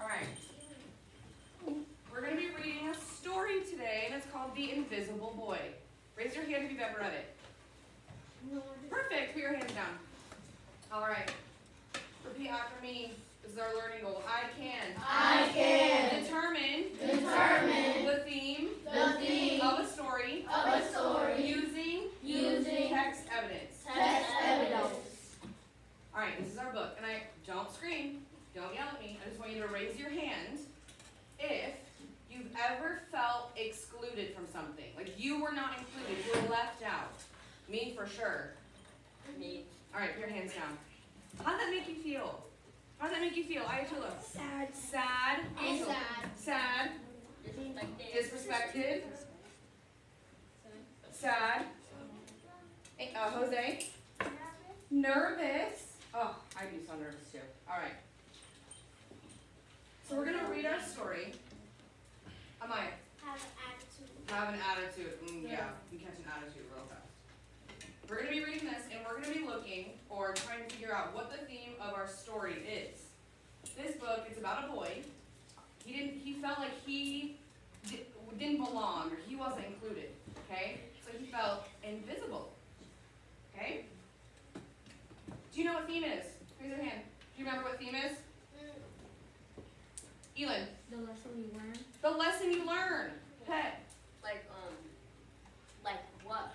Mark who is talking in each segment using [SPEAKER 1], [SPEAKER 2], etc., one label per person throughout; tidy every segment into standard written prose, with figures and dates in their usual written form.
[SPEAKER 1] All right. We're going to be reading a story today, and it's called The Invisible Boy. Raise your hand if you've ever read it. Perfect. Put your hands down. All right. Repeat after me. This is our learning goal. I can determine the theme of a story using text evidence. All right, this is our book, and don't scream, don't yell at me. I just want you to raise your hand if you've ever felt excluded from something. Like you were not included, you were left out. Me for sure.
[SPEAKER 2] Me.
[SPEAKER 1] All right, put your hands down. How does that make you feel? How does that make you feel? Ayatollah. Sad. Angel. Sad. Disrespected. Sad. Jose. Nervous. Oh, I do so nervous too. All right. So we're going to read our story. Amaya. Have an attitude. Yeah, you catch an attitude real fast. We're going to be reading this, and we're going to be looking or trying to figure out what the theme of our story is. This book, it's about a boy. He felt like he didn't belong, or he wasn't included, okay? So he felt invisible, okay? Do you know what theme is? Raise your hand. Do you remember what theme is? Elin.
[SPEAKER 3] The lesson we learn.
[SPEAKER 1] The lesson you learn. Pet.
[SPEAKER 2] Like what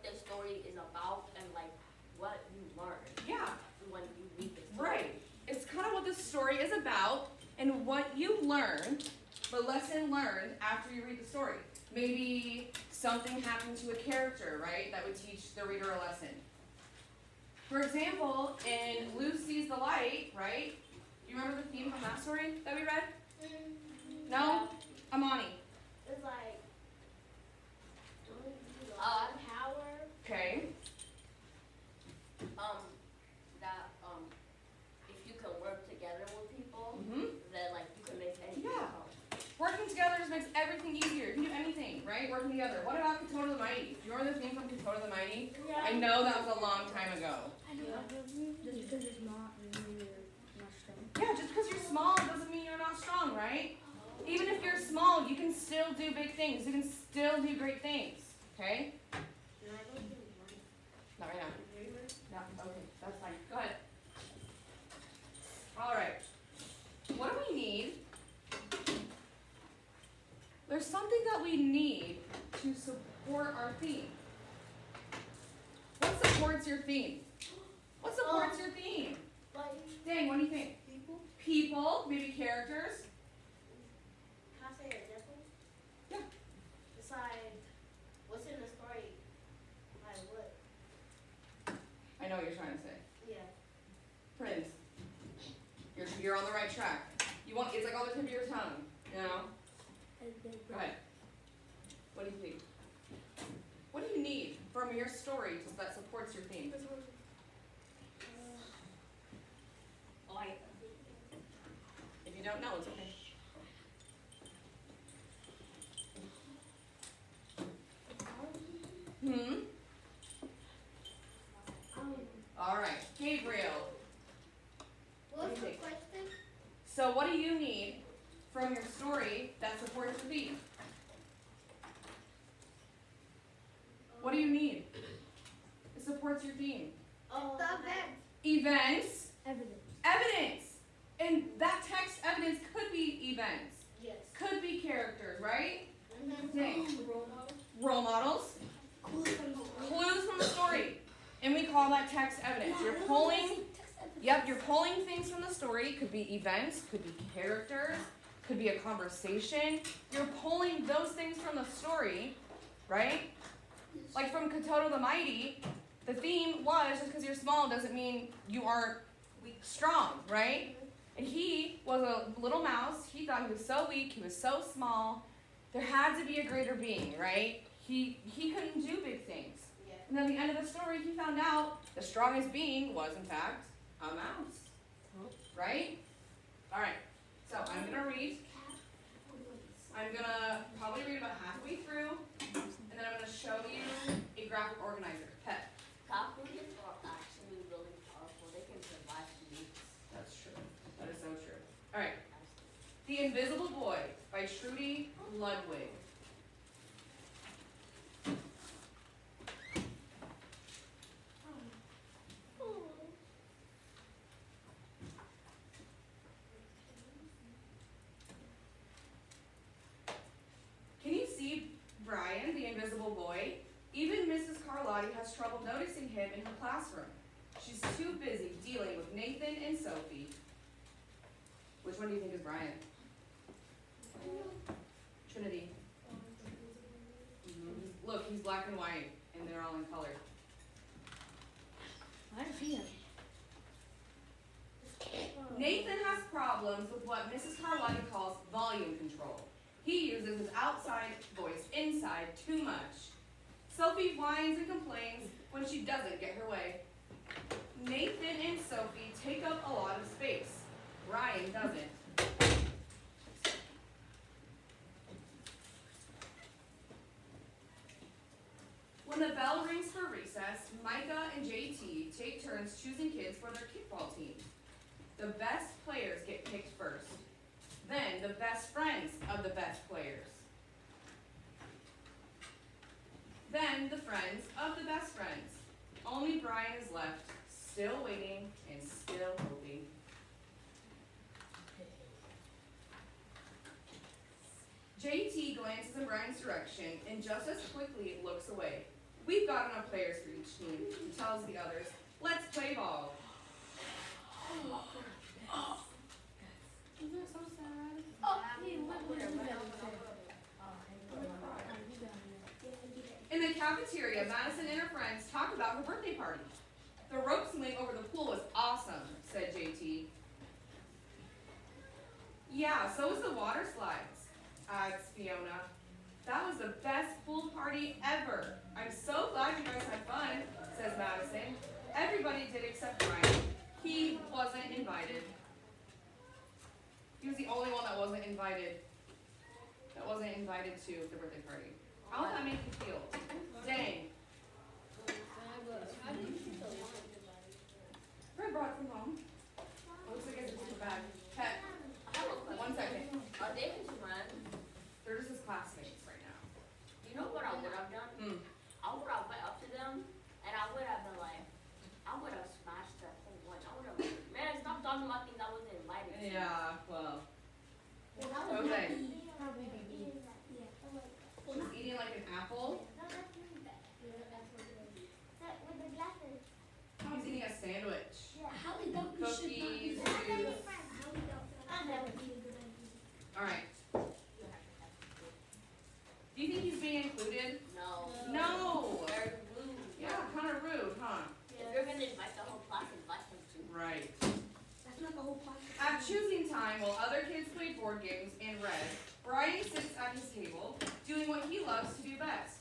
[SPEAKER 2] the story is about and like what you learn
[SPEAKER 1] Yeah,
[SPEAKER 2] when you read the story.
[SPEAKER 1] right. It's kind of what the story is about and what you learn, the lesson learned after you read the story. Maybe something happened to a character, right, that would teach the reader a lesson. For example, in Lucy's the Light, right? Do you remember the theme from that story that we read? No? Amani.
[SPEAKER 3] It's like power.
[SPEAKER 1] Okay.
[SPEAKER 2] That if you can work together with people,
[SPEAKER 1] Mm-hmm.
[SPEAKER 2] then like you can make anything
[SPEAKER 1] Yeah.
[SPEAKER 2] happen.
[SPEAKER 1] Working together just makes everything easier. You can do anything, right? Working together. What about Kotoda the Mighty? Do you remember the theme from Kotoda the Mighty?
[SPEAKER 3] Yeah.
[SPEAKER 1] I know that was a long time ago.
[SPEAKER 3] I know. Just because it's not really not strong.
[SPEAKER 1] Yeah, just because you're small doesn't mean you're not strong, right? Even if you're small, you can still do big things. You can still do great things, okay? Not right now. No, okay, that's fine. Go ahead. All right. What do we need? There's something that we need to support our theme. What supports your theme? What supports your theme? Dang, what do you think? People, maybe characters.
[SPEAKER 3] Can I say an example?
[SPEAKER 1] Yeah.
[SPEAKER 3] It's like, what's in the story? Like what?
[SPEAKER 1] I know what you're trying to say.
[SPEAKER 3] Yeah.
[SPEAKER 1] Prince. You're on the right track. It's like on the tip of your tongue, you know? Go ahead. What do you think? What do you need from your story that supports your theme? If you don't know, it's okay. All right, Gabriel.
[SPEAKER 3] What's
[SPEAKER 1] the
[SPEAKER 3] question?
[SPEAKER 1] So what do you need from your story that supports your theme? What do you need? It supports your theme. Events. Evidence. And that text evidence could be events.
[SPEAKER 3] Yes.
[SPEAKER 1] Could be characters, right?
[SPEAKER 3] Mm-hmm.
[SPEAKER 1] Dang. Role models. Clues from the story. And we call that text evidence. You're pulling things from the story. Could be events, could be characters, could be a conversation. You're pulling those things from the story, right? Like from Kotoda the Mighty, the theme was just because you're small doesn't mean you aren't strong, right? And he was a little mouse. He thought he was so weak. He was so small. There had to be a greater being, right? He couldn't do big things.
[SPEAKER 3] Yeah.
[SPEAKER 1] And then at the end of the story, he found out the strongest being was, in fact, a mouse. Right? All right. So I'm going to read. I'm going to probably read about halfway through. And then I'm going to show you a graphic organizer. Pet.
[SPEAKER 2] Calculators are actually really powerful. They can survive weeks.
[SPEAKER 1] That's true. That is so true. All right. The Invisible Boy by Trudy Ludwig. Can you see Brian, the invisible boy? Even Mrs. Carlotti has trouble noticing him in her classroom. She's too busy dealing with Nathan and Sophie. Which one do you think is Brian? Trinity. Look, he's black and white, and they're all in color.
[SPEAKER 3] I see him.
[SPEAKER 1] Nathan has problems with what Mrs. Carlotti calls volume control. He uses his outside voice inside too much. Sophie whines and complains when she doesn't get her way. Nathan and Sophie take up a lot of space. Brian doesn't. When the bell rings for recess, Micah and JT take turns choosing kids for their kickball team. The best players get picked first. Then the best friends of the best players. Then the friends of the best friends. Only Brian is left, still waiting and still hoping. JT glances in Brian's direction and just as quickly looks away. We've got enough players for each team, he tells the others. Let's play ball. Isn't that so sad? In the cafeteria, Madison and her friends talk about her birthday party. The rope swing over the pool was awesome, said JT. Yeah, so was the water slides, adds Fiona. That was the best pool party ever. I'm so glad you guys had fun, says Madison. Everybody did except Brian. He wasn't invited. He was the only one that wasn't invited to the birthday party. How would that make you feel? Dang. Fred brought it from home. Looks like it's a bag. Pet,
[SPEAKER 2] I have a question.
[SPEAKER 1] 1 second.
[SPEAKER 2] Are they his friends?
[SPEAKER 1] They're just his classmates right now.
[SPEAKER 2] You know what I would have done? I would have went up to them and I would have been like, I would have smashed their whole one. I would have, man, stop talking about things I wasn't invited to.
[SPEAKER 1] Yeah, well. Okay. She's eating like an apple. He's eating a sandwich. Cookies, juice. Alright. Do you think he's being included?
[SPEAKER 2] No.
[SPEAKER 1] No!
[SPEAKER 2] Very rude.
[SPEAKER 1] Yeah, kind of rude, huh?
[SPEAKER 2] If you're gonna invite the whole class, invite him too.
[SPEAKER 1] Right.
[SPEAKER 3] That's not the whole podcast.
[SPEAKER 1] At choosing time, while other kids play board games and read, Brian sits at his table, doing what he loves to do best.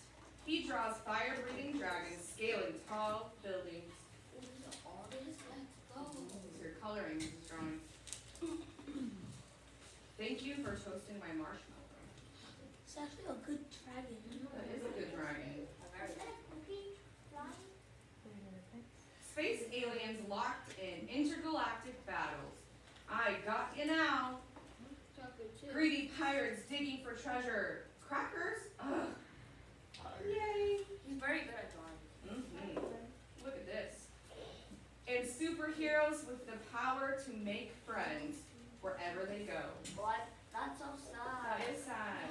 [SPEAKER 1] He draws fire-breathing dragons scaling tall buildings. So you're coloring his drawing. Thank you for toasting my marshmallow.
[SPEAKER 3] It's actually a good dragon.
[SPEAKER 1] That is a good dragon.
[SPEAKER 2] Very
[SPEAKER 1] Space aliens locked in intergalactic battles. I got you now. Greedy pirates digging for treasure. Crackers? Ugh. Yay.
[SPEAKER 2] He's very good at drawing.
[SPEAKER 1] Look at this. And superheroes with the power to make friends wherever they go.
[SPEAKER 2] What? That's so sad.
[SPEAKER 1] That is sad.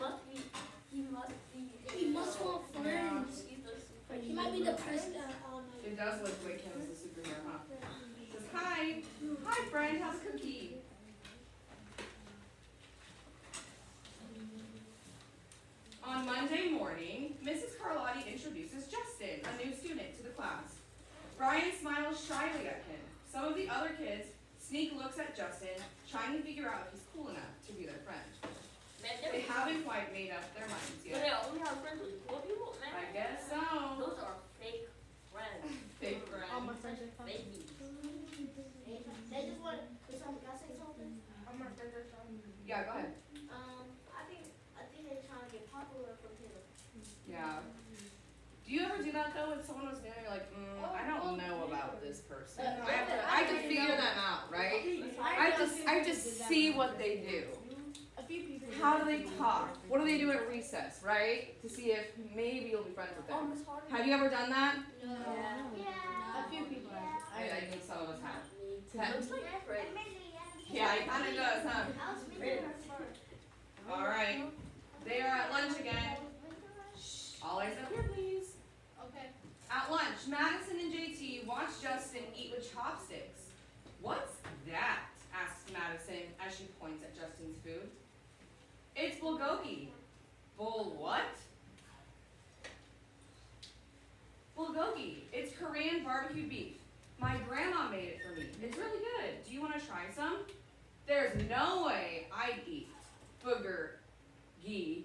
[SPEAKER 2] He
[SPEAKER 3] must want friends.
[SPEAKER 2] He's the super
[SPEAKER 3] He might be the president.
[SPEAKER 1] It does look like him as a superhero, huh? Says, hi. Hi, friend. Have a cookie. On Monday morning, Mrs. Carlotti introduces Justin, a new student, to the class. Brian smiles shyly at him. Some of the other kids sneak looks at Justin, trying to figure out if he's cool enough to be their friend.
[SPEAKER 2] Man,
[SPEAKER 1] They haven't quite made up their minds
[SPEAKER 2] But
[SPEAKER 1] yet.
[SPEAKER 2] they only have friends with cool people, man.
[SPEAKER 1] I guess so.
[SPEAKER 2] Those are fake friends.
[SPEAKER 1] Fake friend.
[SPEAKER 3] All my friends are fun.
[SPEAKER 2] Fake memes.
[SPEAKER 3] They just want. Can I say something? All my friends are fun.
[SPEAKER 1] Yeah, go ahead.
[SPEAKER 3] I think they're trying to get popular from here.
[SPEAKER 1] Yeah. Do you ever do that though when someone was new and you're like, I don't know about this person. I have to figure them out, right? I have to see what they do.
[SPEAKER 3] If
[SPEAKER 1] How do they talk? What do they do at recess, right? To see if maybe you'll be friends with them. Have you ever done that?
[SPEAKER 3] No.
[SPEAKER 2] Yeah.
[SPEAKER 3] A few people have.
[SPEAKER 1] I think some of us have.
[SPEAKER 2] Looks like Fred.
[SPEAKER 1] Yeah, it kind of does, huh? All right. They are at lunch again. All eyes up here, please.
[SPEAKER 3] Okay.
[SPEAKER 1] At lunch, Madison and JT watch Justin eat with chopsticks. What's that? Asks Madison as she points at Justin's food. It's bulgogi. Bul what? Bulgogi. It's Korean barbecue beef. My grandma made it for me. It's really good. Do you want to try some? There's no way I'd eat booger ghee.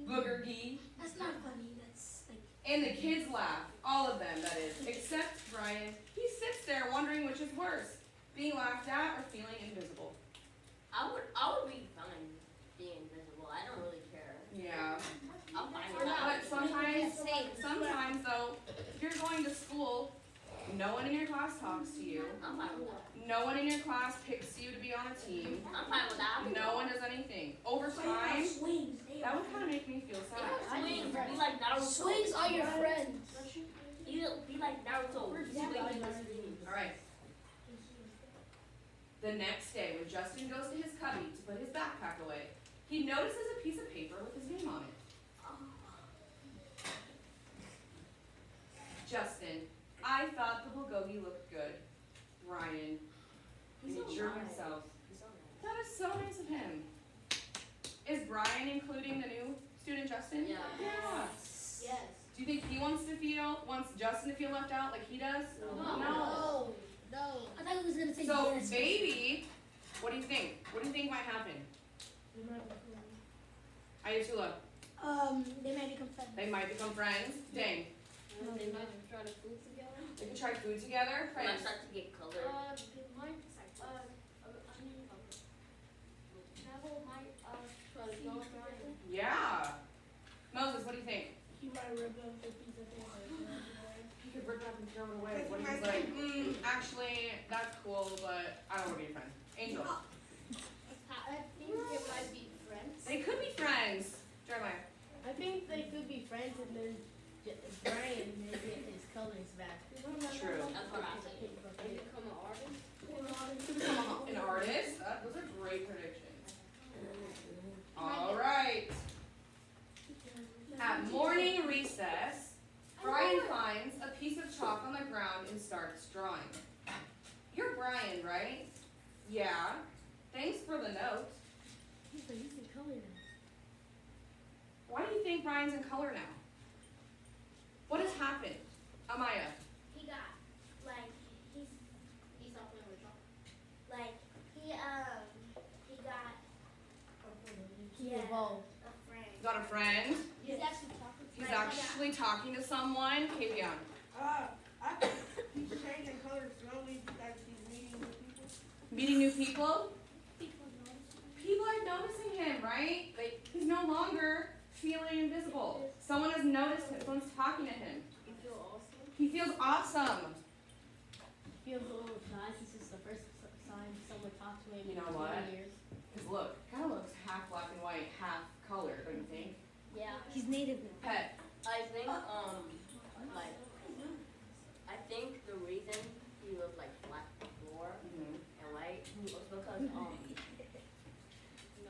[SPEAKER 1] Booger ghee.
[SPEAKER 3] That's not funny. That's like.
[SPEAKER 1] And the kids laugh. All of them, that is. Except Brian. He sits there wondering which is worse. Being laughed at or feeling invisible.
[SPEAKER 2] I would be fine being invisible. I don't really care.
[SPEAKER 1] Yeah.
[SPEAKER 2] I'm fine with that.
[SPEAKER 1] But sometimes though, if you're going to school, no one in your class talks to you.
[SPEAKER 2] I'm fine with that.
[SPEAKER 1] No one in your class picks you to be on a team.
[SPEAKER 2] I'm fine with that.
[SPEAKER 1] No one does anything. Over time, that would kind of make me feel sad.
[SPEAKER 2] Swings, be like Naruto.
[SPEAKER 3] Swings are your friends.
[SPEAKER 2] Be like Naruto.
[SPEAKER 1] All right. The next day, when Justin goes to his cubby to put his backpack away, he notices a piece of paper with his name on it. Justin, I thought the bulgogi looked good. Brian,
[SPEAKER 2] He's so
[SPEAKER 1] enjoy
[SPEAKER 2] nice.
[SPEAKER 1] himself.
[SPEAKER 2] He's so nice.
[SPEAKER 1] That is so nice of him. Is Brian including the new student, Justin?
[SPEAKER 2] Yeah.
[SPEAKER 1] Yeah.
[SPEAKER 3] Yes.
[SPEAKER 1] Do you think he wants Justin to feel left out like he does?
[SPEAKER 3] No. I thought he was gonna say
[SPEAKER 1] So
[SPEAKER 3] yes.
[SPEAKER 1] maybe, what do you think? What do you think might happen? I do too, look.
[SPEAKER 3] They might become friends.
[SPEAKER 1] They might become friends. Dang.
[SPEAKER 2] They might try to food together.
[SPEAKER 1] They can try food together.
[SPEAKER 2] When I
[SPEAKER 1] Friends.
[SPEAKER 2] start to get colored.
[SPEAKER 1] Yeah. Moses, what do you think?
[SPEAKER 3] He might rip up the piece of paper.
[SPEAKER 1] He could rip it up and throw it away. What if he's like, actually, that's cool, but I don't want to be a friend. Angel.
[SPEAKER 3] I think they might be friends.
[SPEAKER 1] They could be friends. Jeremiah.
[SPEAKER 4] I think they could be friends and then Brian may get his colors back.
[SPEAKER 1] True.
[SPEAKER 2] That's what I think.
[SPEAKER 4] Become an artist?
[SPEAKER 1] An artist? Those are great predictions. All right. At morning recess, Brian finds a piece of chalk on the ground and starts drawing. You're Brian, right? Yeah. Thanks for the note.
[SPEAKER 4] He's in color now.
[SPEAKER 1] Why do you think Brian's in color now? What has happened? Amaya.
[SPEAKER 3] He got he's not playing with chalk. Like he got
[SPEAKER 4] He evolved.
[SPEAKER 3] a friend.
[SPEAKER 1] Got a friend.
[SPEAKER 3] He's actually talking.
[SPEAKER 1] He's actually talking to someone. Kavion.
[SPEAKER 5] I think he's changing colors slowly as he's meeting new people.
[SPEAKER 1] Meeting new people.
[SPEAKER 3] People notice.
[SPEAKER 1] People are noticing him, right? Like, he's no longer feeling invisible. Someone has noticed him. Someone's talking to him.
[SPEAKER 4] You feel awesome?
[SPEAKER 1] He feels awesome.
[SPEAKER 4] Feels a little shy since it's the first time someone talked to him
[SPEAKER 1] You
[SPEAKER 4] in
[SPEAKER 1] know
[SPEAKER 4] 20
[SPEAKER 1] what?
[SPEAKER 4] years.
[SPEAKER 1] Because look, kind of looks half black and white, half color, don't you think?
[SPEAKER 2] Yeah.
[SPEAKER 3] He's native now.
[SPEAKER 1] Pet.
[SPEAKER 2] I think I think the reason he was like black before
[SPEAKER 1] Mm-hmm.
[SPEAKER 2] and white was because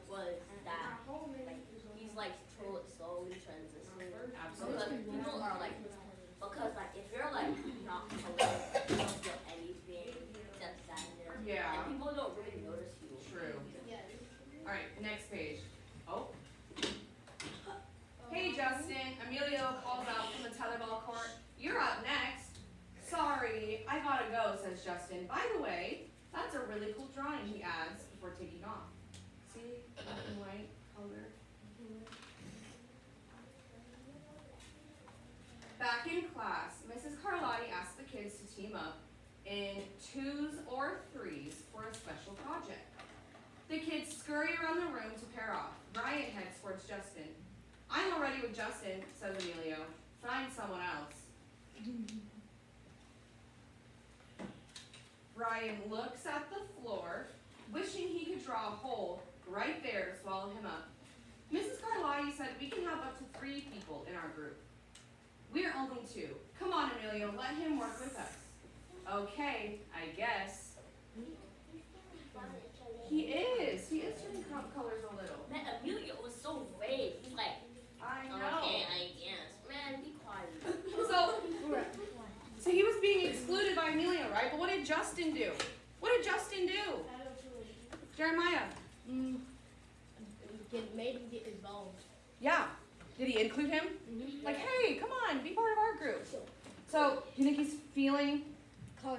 [SPEAKER 2] was that like he's like slowly transitioning.
[SPEAKER 1] Absolutely.
[SPEAKER 2] Because people are like if you're like not colored, you don't feel anything except sadness.
[SPEAKER 1] Yeah.
[SPEAKER 2] And people don't really notice you.
[SPEAKER 1] True.
[SPEAKER 3] Yes.
[SPEAKER 1] All right, next page. Oh. Hey, Justin. Emilio calls out from the tetherball court. You're up next. Sorry, I gotta go, says Justin. By the way, that's a really cool drawing, he adds before taking off. See? Black and white color. Back in class, Mrs. Carlotti asked the kids to team up in 2s or 3s for a special project. The kids scurry around the room to pair off. Brian heads towards Justin. I'm already with Justin, says Emilio. Find someone else. Brian looks at the floor, wishing he could draw a hole right there to swallow him up. Mrs. Carlotti said we can have up to 3 people in our group. We're only 2. Come on, Emilio, let him work with us. Okay, I guess. He is turning colors a little.
[SPEAKER 2] Man, Emilio was so vague. He's like,
[SPEAKER 1] I know.
[SPEAKER 2] okay, I guess. Man, be quiet.
[SPEAKER 1] So he was being excluded by Emilio, right? But what did Justin do? What did Justin do? Jeremiah.
[SPEAKER 4] Made him get involved.
[SPEAKER 1] Yeah. Did he include him? Like, hey, come on, be part of our group. So, do you think he's feeling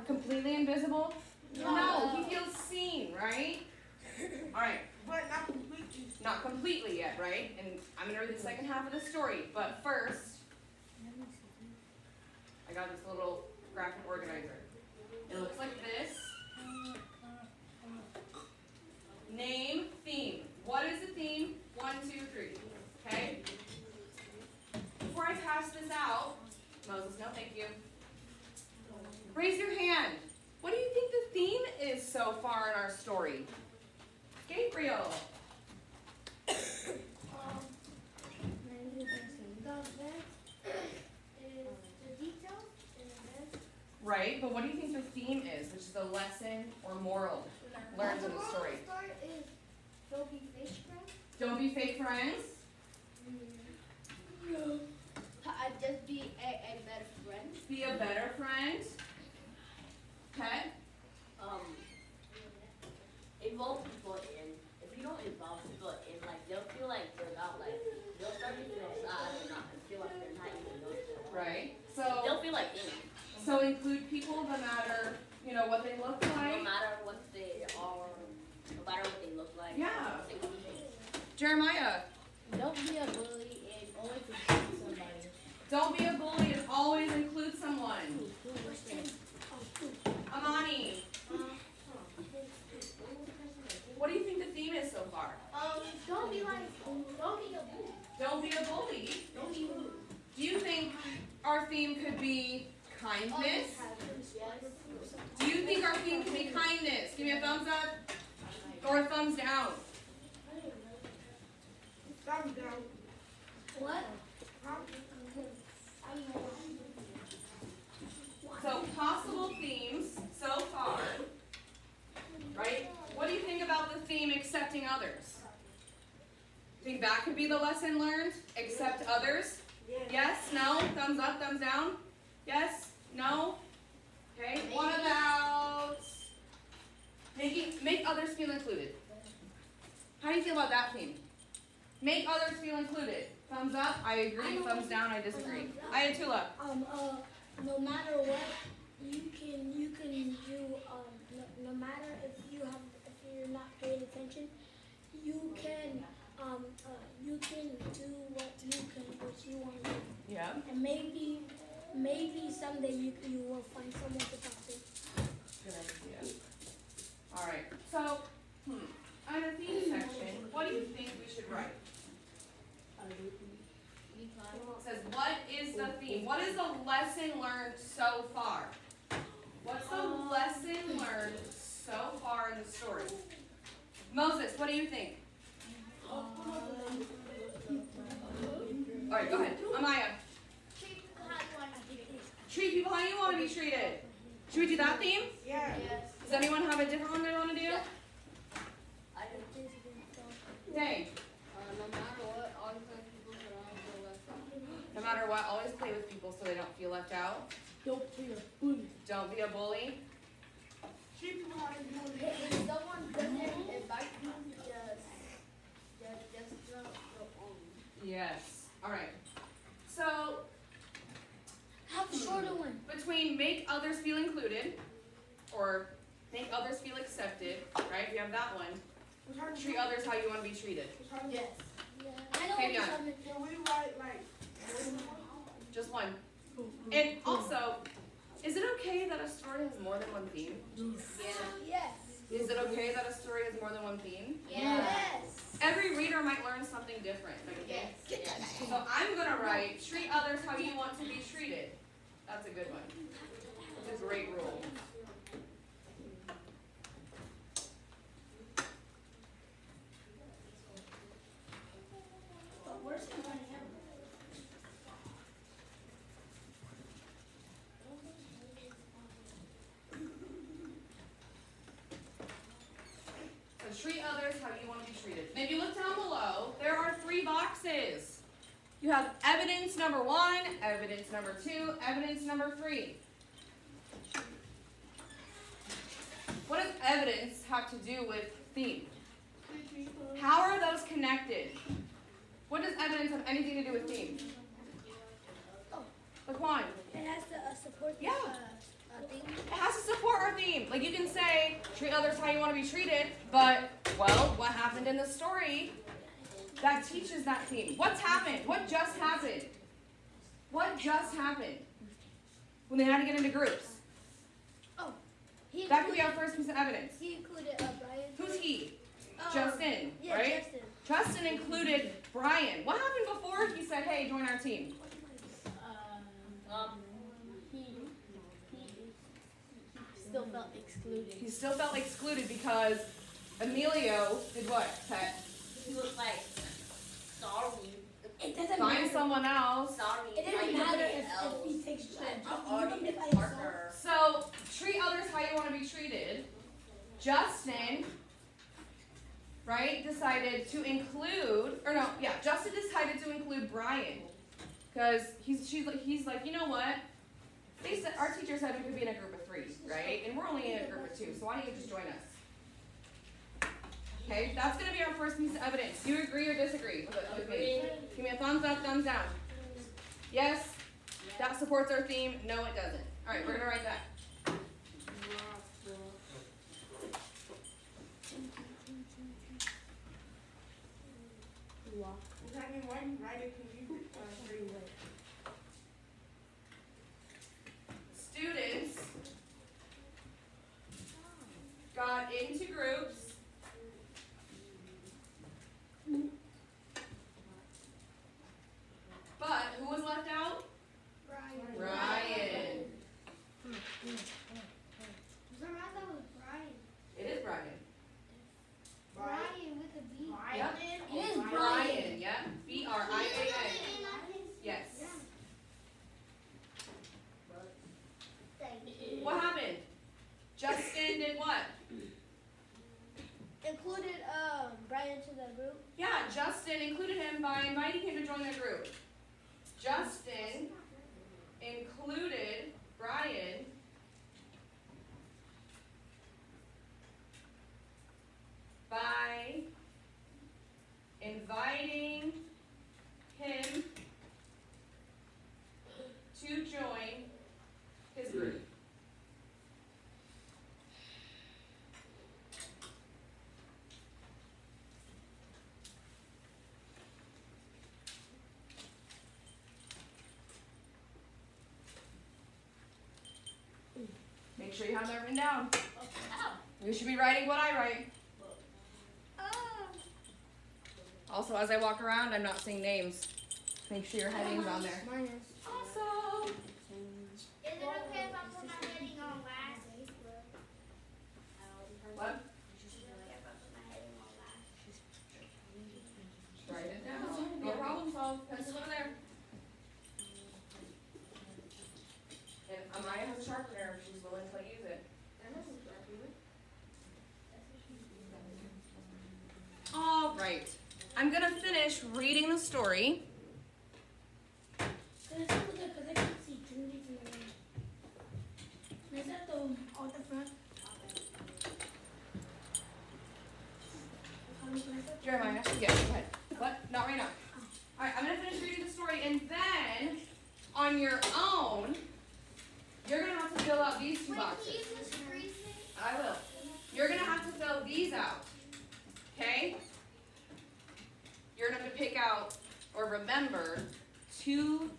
[SPEAKER 1] completely invisible? No, he feels seen, right? All right.
[SPEAKER 5] But not completely.
[SPEAKER 1] Not completely yet, right? And I'm going to read the second half of the story. But first, I got this little graphic organizer. It looks like this. Name, theme. What is the theme? 1, 2, 3. Okay? Before I pass this out, Moses, no thank you. Raise your hand. What do you think the theme is so far in our story? Gabriel.
[SPEAKER 3] The event is the details in the event.
[SPEAKER 1] Right, but what do you think the theme is, which is the lesson or moral learned in the story?
[SPEAKER 3] The story is don't be fake friends.
[SPEAKER 1] Don't be fake friends.
[SPEAKER 3] No. I just be a better friend.
[SPEAKER 1] Be a better friend. Okay?
[SPEAKER 2] Involve people in. If you don't involve people in, like, they'll feel like they're not, like, they'll start to feel sad or not, and feel like they're not even noticed.
[SPEAKER 1] Right.
[SPEAKER 2] They'll feel like in.
[SPEAKER 1] So include people no matter, what they look
[SPEAKER 2] No
[SPEAKER 1] like.
[SPEAKER 2] matter what they are, no matter what they look like.
[SPEAKER 1] Yeah.
[SPEAKER 2] They can be.
[SPEAKER 1] Jeremiah,
[SPEAKER 4] Don't be a bully and always include somebody.
[SPEAKER 1] don't be a bully and always include someone. Amani, what do you think the theme is so far?
[SPEAKER 3] Don't be a bully.
[SPEAKER 1] Don't be a bully.
[SPEAKER 3] Don't be rude.
[SPEAKER 1] Do you think our theme could be kindness? Do you think our theme could be kindness? Give me a thumbs up or a thumbs down.
[SPEAKER 5] Thumbs down.
[SPEAKER 3] What?
[SPEAKER 5] Huh?
[SPEAKER 1] So possible themes so far, right? What do you think about the theme accepting others? Think that could be the lesson learned? Accept others? Yes? No? Thumbs up? Thumbs down? Yes? No? Okay. What about make others feel included? How do you feel about that theme? Make others feel included. Thumbs up? I agree. Thumbs down? I disagree. Ayatullah.
[SPEAKER 3] No matter what, you can do. No matter if you're not paying attention, you can do what you want to do.
[SPEAKER 1] Yeah.
[SPEAKER 3] And maybe someday you will find someone to talk to.
[SPEAKER 1] Good idea. All right. So, on the theme section, what do you think we should write? It says, what is the theme? What is the lesson learned so far? What's the lesson learned so far in the story? Moses, what do you think? All right, go ahead. Amaya. Treat people how you want to be treated. Should we do that theme?
[SPEAKER 5] Yeah.
[SPEAKER 1] Does anyone have a different one they want to do?
[SPEAKER 2] I do.
[SPEAKER 1] Dang.
[SPEAKER 2] No matter what, always let people surround you left out.
[SPEAKER 1] No matter what, always play with people so they don't feel left out.
[SPEAKER 4] Don't be a bully.
[SPEAKER 1] Don't be a bully.
[SPEAKER 5] Treat people how you want to.
[SPEAKER 3] If someone doesn't invite you, just go on.
[SPEAKER 1] Yes. All right. So,
[SPEAKER 3] Have a shorter one.
[SPEAKER 1] between make others feel included or make others feel accepted, right? If you have that one, treat others how you want to be treated.
[SPEAKER 3] Yes. I know
[SPEAKER 1] Okay, yeah.
[SPEAKER 3] something.
[SPEAKER 5] Can we write like?
[SPEAKER 1] Just one. And also, is it okay that a story has more than one theme?
[SPEAKER 3] Yes.
[SPEAKER 1] Is it okay that a story has more than one theme?
[SPEAKER 3] Yes.
[SPEAKER 1] Every reader might learn something different. Don't you think?
[SPEAKER 2] Yes.
[SPEAKER 1] So I'm gonna write treat others how you want to be treated. That's a good one. It's a great rule. says treat others how you want to be treated. And if you look down below, there are 3 boxes. You have evidence number 1, evidence number 2, evidence number 3. What does evidence have to do with theme? How are those connected? What does evidence have anything to do with theme? Laquan.
[SPEAKER 3] It has to support the
[SPEAKER 1] Yeah.
[SPEAKER 3] thing.
[SPEAKER 1] It has to support our theme. Like you can say, treat others how you want to be treated, but, well, what happened in the story that teaches that theme? What's happened? What just happened? What just happened? When they had to get into groups. That could be our first piece of evidence.
[SPEAKER 3] He included Brian.
[SPEAKER 1] Who's he? Justin,
[SPEAKER 3] Yeah,
[SPEAKER 1] right?
[SPEAKER 3] Justin.
[SPEAKER 1] Justin included Brian. What happened before he said, hey, join our team?
[SPEAKER 4] He still felt excluded.
[SPEAKER 1] He still felt excluded because Emilio did what, Pet?
[SPEAKER 2] He was like, sorry,
[SPEAKER 3] It doesn't
[SPEAKER 1] Find
[SPEAKER 3] matter.
[SPEAKER 1] someone else.
[SPEAKER 2] sorry.
[SPEAKER 3] It doesn't
[SPEAKER 2] find
[SPEAKER 3] matter
[SPEAKER 2] somebody
[SPEAKER 3] if
[SPEAKER 2] else.
[SPEAKER 3] he takes
[SPEAKER 2] I'm already
[SPEAKER 3] even if I
[SPEAKER 2] his partner.
[SPEAKER 1] So, treat others how you want to be treated. Justin, right, decided to include, or no, yeah, Justin decided to include Brian. Because he's like, you know what? They said, our teacher said we could be in a group of 3, right? And we're only in a group of 2, so why don't you just join us? Okay, that's going to be our first piece of evidence. Do you agree or disagree with me? Give me a thumbs up, thumbs down. Yes? That supports our theme? No, it doesn't. All right, we're going to write that.
[SPEAKER 5] Does that mean why you write it? Can you read it?
[SPEAKER 1] Students got into groups but who was left out? Ryan. It is Brian. Yep.
[SPEAKER 3] It is
[SPEAKER 1] Brian, yep. B-R-I-A-N. Yes. What happened? Justin did what?
[SPEAKER 3] Included Brian to the group.
[SPEAKER 1] Yeah, Justin included him by inviting him to join the group. Justin included Brian by inviting him to join his group. Make sure you have that written down. You should be writing what I write. Also, as I walk around, I'm not saying names. Make sure your heading's on there.
[SPEAKER 3] Mine is.
[SPEAKER 1] Awesome.
[SPEAKER 6] Is it okay if I put my heading on last?
[SPEAKER 1] What?
[SPEAKER 6] Is it okay if I put my heading on last?
[SPEAKER 1] Write it down. No problem solved. Pencil over there. And Amaya has a sharpener if she's willing to use it. All right. I'm going to finish reading the story.
[SPEAKER 3] Can I sit with it? Because I can see Judy's in the room. Can I set the on the front?
[SPEAKER 1] Jeremiah, yeah, go ahead. What? Not right now. All right, I'm going to finish reading the story, and then on your own, you're going to have to fill out these 2 boxes. I will. You're going to have to fill these out. Okay? You're going to have to pick out or remember 2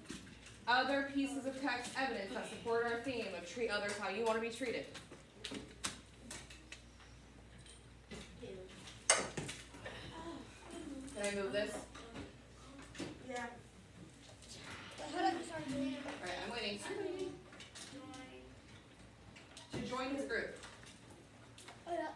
[SPEAKER 1] other pieces of text evidence that support our theme of treat others how you want to be treated. Can I move this?
[SPEAKER 5] Yeah.
[SPEAKER 1] Alright, I'm waiting. To join his group.
[SPEAKER 3] Oh, yeah.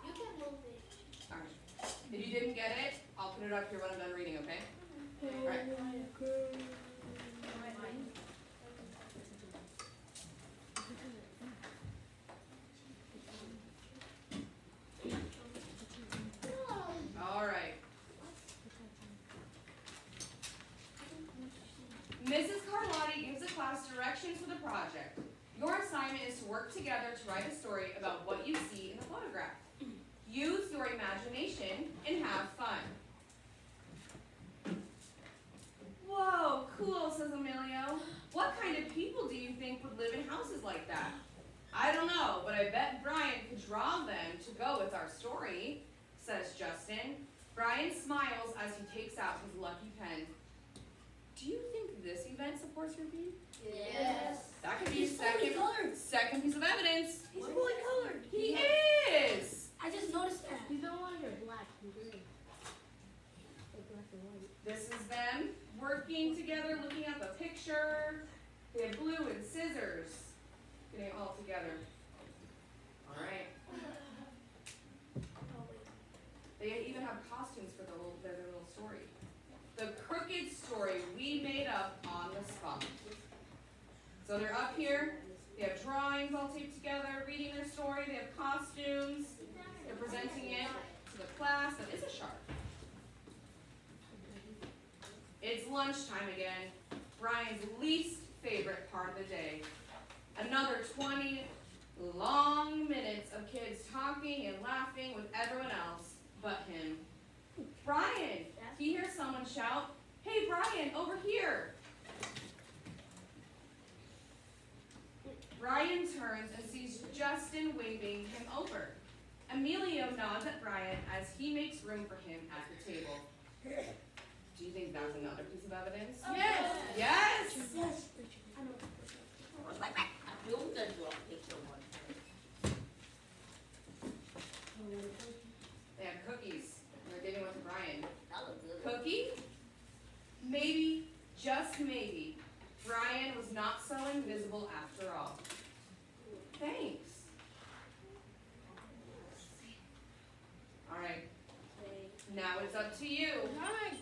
[SPEAKER 6] You can move it.
[SPEAKER 1] Alright. If you didn't get it, I'll put it up here when I'm done reading, okay? Alright. Mrs. Carlotti gives the class directions for the project. Your assignment is to work together to write a story about what you see in the photograph. Use your imagination and have fun. Whoa, cool, says Emilio. What kind of people do you think would live in houses like that? I don't know, but I bet Brian could draw them to go with our story, says Justin. Brian smiles as he takes out his lucky pen. Do you think this event supports your view?
[SPEAKER 3] Yes.
[SPEAKER 1] That could be
[SPEAKER 3] He's fully colored.
[SPEAKER 1] second piece of evidence.
[SPEAKER 3] He's fully colored.
[SPEAKER 1] He is.
[SPEAKER 3] I just noticed that.
[SPEAKER 4] He's no longer black and green. Like black and white.
[SPEAKER 1] This is them working together, looking at the picture. They have glue and scissors. Getting it all together. All right. They even have costumes for their little story. The crooked story we made up on the spot. So they're up here. They have drawings all taped together, reading their story. They have costumes. They're presenting it to the class. That is a shark. It's lunchtime again. Brian's least favorite part of the day. Another 20 long minutes of kids talking and laughing with everyone else but him. Brian! He hears someone shout, "Hey Brian, over here!" Brian turns and sees Justin waving him over. Emilio nods at Brian as he makes room for him at the table. Do you think that's another piece of evidence?
[SPEAKER 3] Yes.
[SPEAKER 1] Yes!
[SPEAKER 3] Yes. I know.
[SPEAKER 2] I feel good to a picture one.
[SPEAKER 1] They have cookies, and they're giving one to Brian.
[SPEAKER 2] That looks good.
[SPEAKER 1] Cookie? Maybe, just maybe, Brian was not so invisible after all. Thanks. All right, now it's up to you.
[SPEAKER 3] Alright.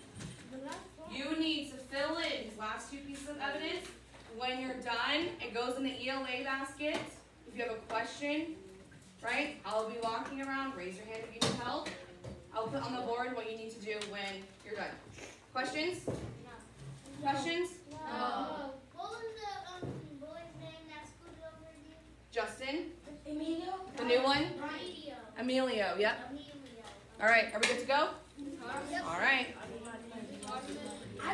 [SPEAKER 3] The last one.
[SPEAKER 1] You need to fill in these last two pieces of evidence. When you're done, it goes in the ELA basket. If you have a question, right, I'll be walking around. Raise your hand if you need help. I'll put on the board what you need to do when you're done. Questions? Questions?
[SPEAKER 6] No. What was the boy's name that scooted over you?
[SPEAKER 1] Justin?
[SPEAKER 3] Emilio.
[SPEAKER 1] The new one?
[SPEAKER 6] Emilio.
[SPEAKER 1] Emilio, yep.
[SPEAKER 6] Emilio.
[SPEAKER 1] All right, are we good to go?
[SPEAKER 6] Yep.
[SPEAKER 1] All right.